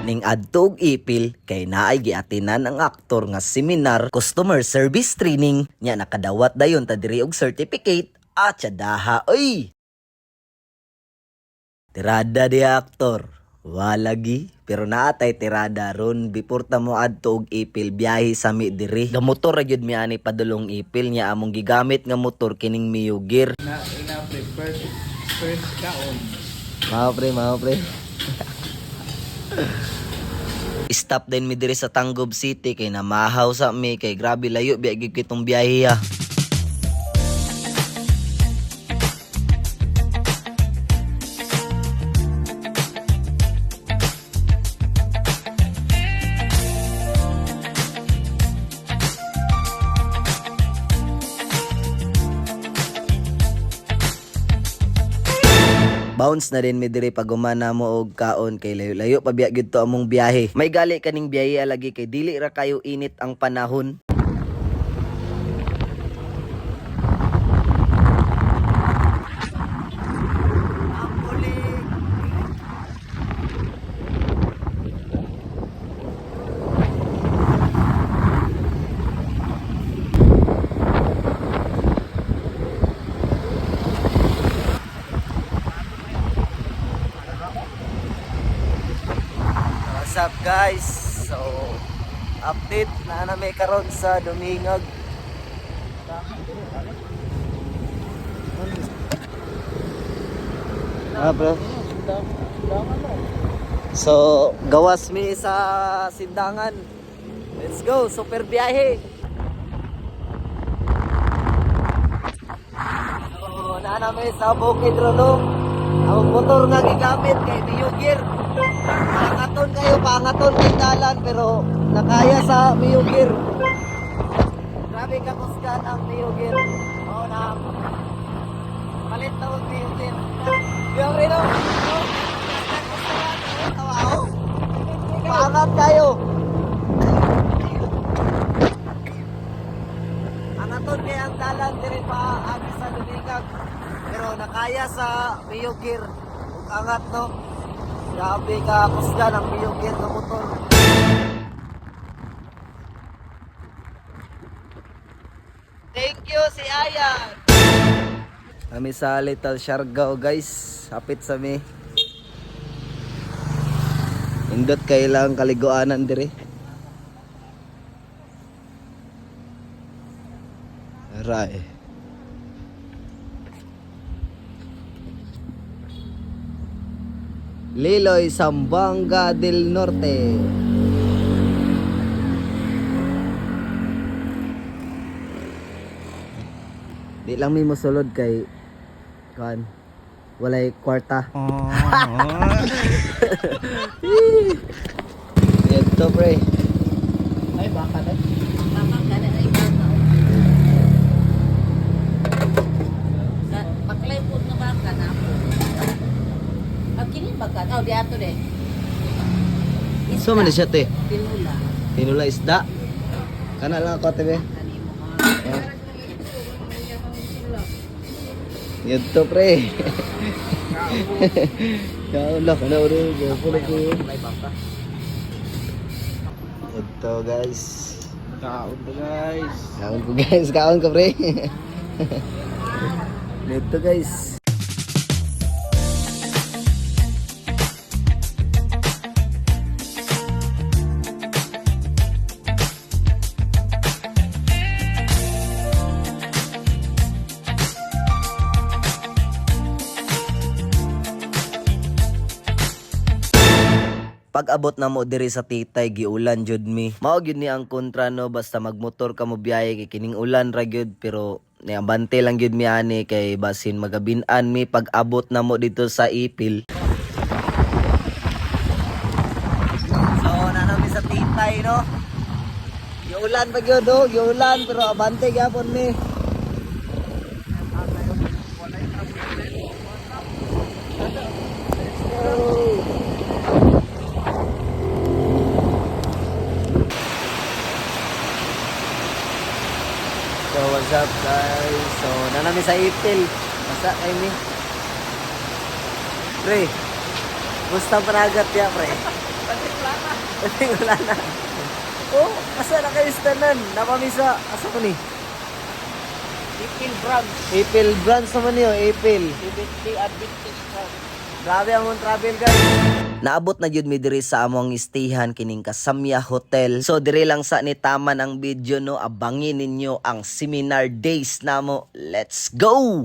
Ning adto og ipil kay naay giatinan ang aktor nga seminar customer service training nya nakadawat dayon ta diri og certificate at daha oy. Tirada di aktor. Walagi pero naatay tirada ron before ta mo adto og ipil biyahe sa mi diri. Gamotor ra gyud mi ani padulong ipil nya among gigamit nga motor kining Mio Gear. Na first kaon. Mao pre. Stop din mi diri sa Tanggob City kay namahaw sa mi kay grabe layo biya gyud kitong biyahe. Bounce na din mi diri pag humana mo og kaon kay layo-layo pa biya gyud to among biyahe. May gali kaning biyahe lagi kay dili ra kayo init ang panahon. What's up guys? So update na may karon sa Dumingag. Bro. So gawas mi sa Sindangan. Let's go, super biyahe. So may sa Bukid Rolong. Ang motor nga gigamit kay Mio Gear. Pangaton kay dalan pero nakaya sa Mio Gear. Grabe ka kusgan ang Mio Gear. Oo na. Palit na ang Mio Gear. Yung rino. Tawa. Paangat kayo. Pangaton kay ang dalan diri pa abi sa Dumingag. Pero nakaya sa Mio Gear. Angat no. Grabe ka kusgan ang Mio Gear na motor. Thank you si Ayan. Kami sa Little Siargao guys. Hapit sa mi. Indot kailang kaliguanan diri. Aray. Liloy, Zamboanga del Norte. Di lang mi mosulod kay kan walay kwarta. Ito pre. Ay baka na. Baka ka na ay baka. Paklay po na baka na po. Kini baka. Oh, di ato de. So man siya te. Tinula. Tinula isda. Kana lang ako te. Ito pre. Kaulah kana uro pula ko. Ito guys. Kaon to guys. Kaon ko pre. Ito guys. Pag-abot na mo diri sa Titay giulan jud mi. Mao gyud ni ang kontra no basta magmotor ka mo biyahe kay kining ulan ra gyud pero niabante lang gyud mi ani kay basin magabin-an mi pag-abot na mo dito sa Ipil. So na mi sa Titay no. Giulan pa gyud do, giulan pero abante gyapon mi. So what's up guys? So nanami sa Ipil. Masa kay mi. Pre. Gusto panagat ya pre. Wala na. Oh, asa na kayo stanan? Napamisa. Asa ko ni? Ipil Brands. April brands naman niyo, April. 70 Adventist Brands. Grabe ang mong travel guys. Naabot na jud mi diri sa among istayhan kining Kasamya Hotel. So diri lang sa ni taman ang video no. Abangin ninyo ang seminar days namo. Let's go.